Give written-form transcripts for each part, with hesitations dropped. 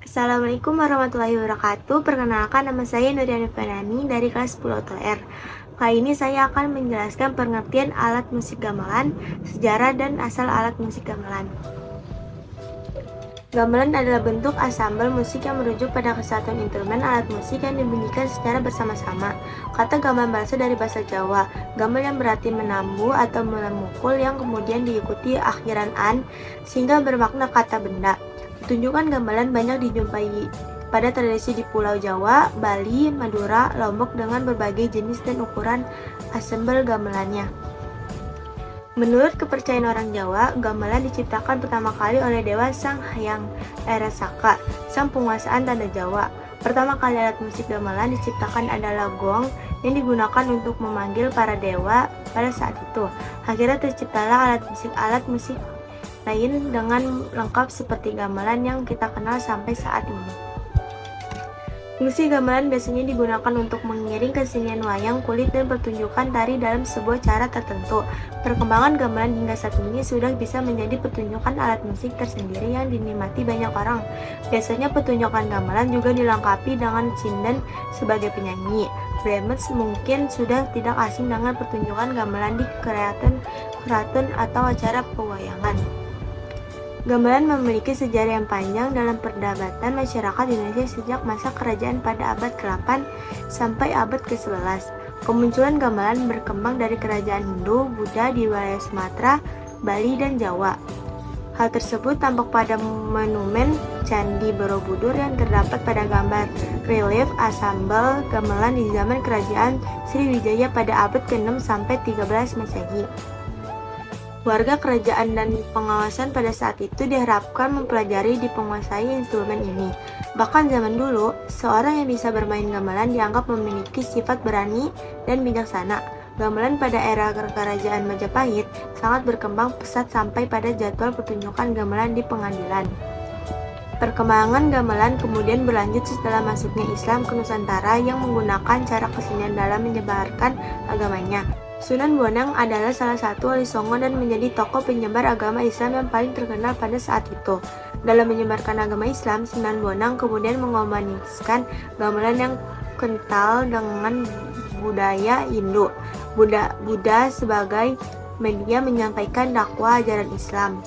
Assalamualaikum warahmatullahi wabarakatuh. Perkenalkan, nama saya Nuriani Fanani dari kelas 10 OTR. Kali ini saya akan menjelaskan pengertian alat musik gamelan, sejarah dan asal alat musik gamelan. Gamelan adalah bentuk ansambel musik yang merujuk pada kesatuan instrumen alat musik yang dibunyikan secara bersama-sama. Kata gamelan berasal dari bahasa Jawa. Gamel yang berarti menambu atau memukul yang kemudian diikuti akhiran an sehingga bermakna kata benda. Pertunjukan gamelan banyak dijumpai pada tradisi di Pulau Jawa, Bali, Madura, Lombok dengan berbagai jenis dan ukuran ansambel gamelannya. Menurut kepercayaan orang Jawa, gamelan diciptakan pertama kali oleh Dewa Sang Hyang Eresaka, sang penguasaan tanah Jawa. Pertama kali alat musik gamelan diciptakan adalah gong yang digunakan untuk memanggil para dewa pada saat itu. Akhirnya terciptalah alat musik lain dengan lengkap seperti gamelan yang kita kenal sampai saat ini. Musik gamelan biasanya digunakan untuk mengiring kesenian wayang kulit dan pertunjukan tari dalam sebuah cara tertentu. Perkembangan gamelan hingga saat ini sudah bisa menjadi pertunjukan alat musik tersendiri yang dinikmati banyak orang. Biasanya pertunjukan gamelan juga dilengkapi dengan sinden sebagai penyanyi. Brahms mungkin sudah tidak asing dengan pertunjukan gamelan di keraton atau acara pewayangan. Gamelan memiliki sejarah yang panjang dalam perdebatan masyarakat Indonesia sejak masa kerajaan pada abad ke-8 sampai abad ke-11. Kemunculan gamelan berkembang dari kerajaan Hindu, Buddha di wilayah Sumatera, Bali, dan Jawa. Hal tersebut tampak pada monumen Candi Borobudur yang terdapat pada gambar relief ansambel gamelan di zaman kerajaan Sriwijaya pada abad ke-6 sampai 13 Masehi. Warga kerajaan dan pengawasan pada saat itu diharapkan mempelajari penguasai instrumen ini. Bahkan zaman dulu, seorang yang bisa bermain gamelan dianggap memiliki sifat berani dan bijaksana. Gamelan pada era kerajaan Majapahit sangat berkembang pesat sampai pada jadwal pertunjukan gamelan di pengadilan. Perkembangan gamelan kemudian berlanjut setelah masuknya Islam ke Nusantara yang menggunakan cara kesenian dalam menyebarkan agamanya. Sunan Bonang adalah salah satu wali songo dan menjadi tokoh penyebar agama Islam yang paling terkenal pada saat itu. Dalam menyebarkan agama Islam, Sunan Bonang kemudian mengomunikasikan gamelan yang kental dengan budaya Hindu. Buddha sebagai media menyampaikan dakwah ajaran Islam.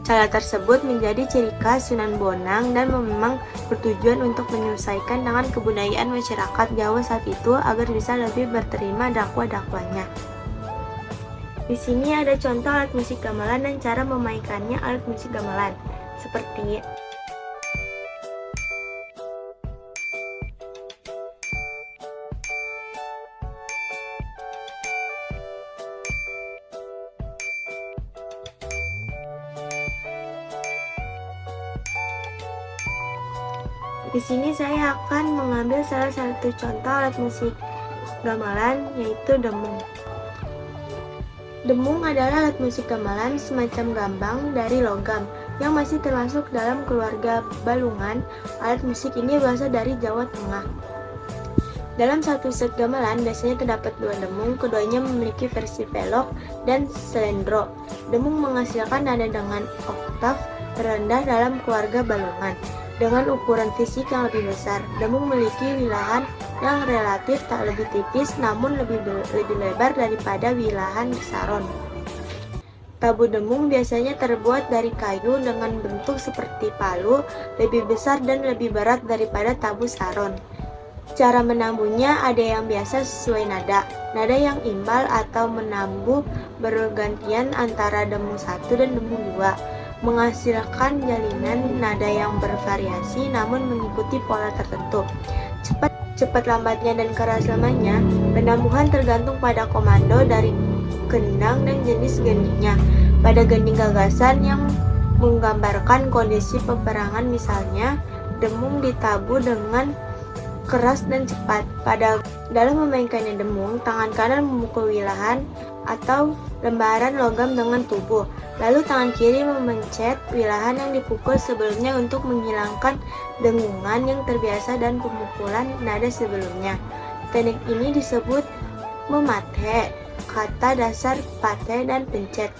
Cara tersebut menjadi ciri khas Sunan Bonang dan memang bertujuan untuk menyelesaikan dengan kebudayaan masyarakat Jawa saat itu agar bisa lebih berterima dakwah-dakwahnya. Di sini ada contoh alat musik gamelan dan cara memainkannya alat musik gamelan, seperti di sini saya akan mengambil salah satu contoh alat musik gamelan, yaitu demung. Demung adalah alat musik gamelan semacam gambang dari logam yang masih termasuk dalam keluarga balungan. Alat musik ini berasal dari Jawa Tengah. Dalam satu set gamelan biasanya terdapat dua demung, keduanya memiliki versi velok dan selendro. Demung menghasilkan nada dengan oktav terendah dalam keluarga balungan. Dengan ukuran fisik yang lebih besar, demung memiliki wilahan yang relatif tak lebih tipis namun lebih lebar daripada wilahan saron. Tabu demung biasanya terbuat dari kayu dengan bentuk seperti palu, lebih besar dan lebih berat daripada tabu saron. Cara menambunya ada yang biasa sesuai nada yang imbal atau menambu bergantian antara demung 1 dan demung 2. Menghasilkan jalinan nada yang bervariasi namun mengikuti pola tertentu. Cepat lambatnya dan keras lemahnya penambuhan tergantung pada komando dari kendang dan jenis gendingnya. Pada gending gagasan yang menggambarkan kondisi peperangan misalnya, demung ditabu dengan keras dan cepat. Dalam memainkannya demung, tangan kanan memukul wilahan atau lembaran logam dengan tubuh, lalu tangan kiri memencet wilahan yang dipukul sebelumnya untuk menghilangkan dengungan yang terbiasa dan pemukulan nada sebelumnya. Teknik ini disebut memate, kata dasar pate dan pencet.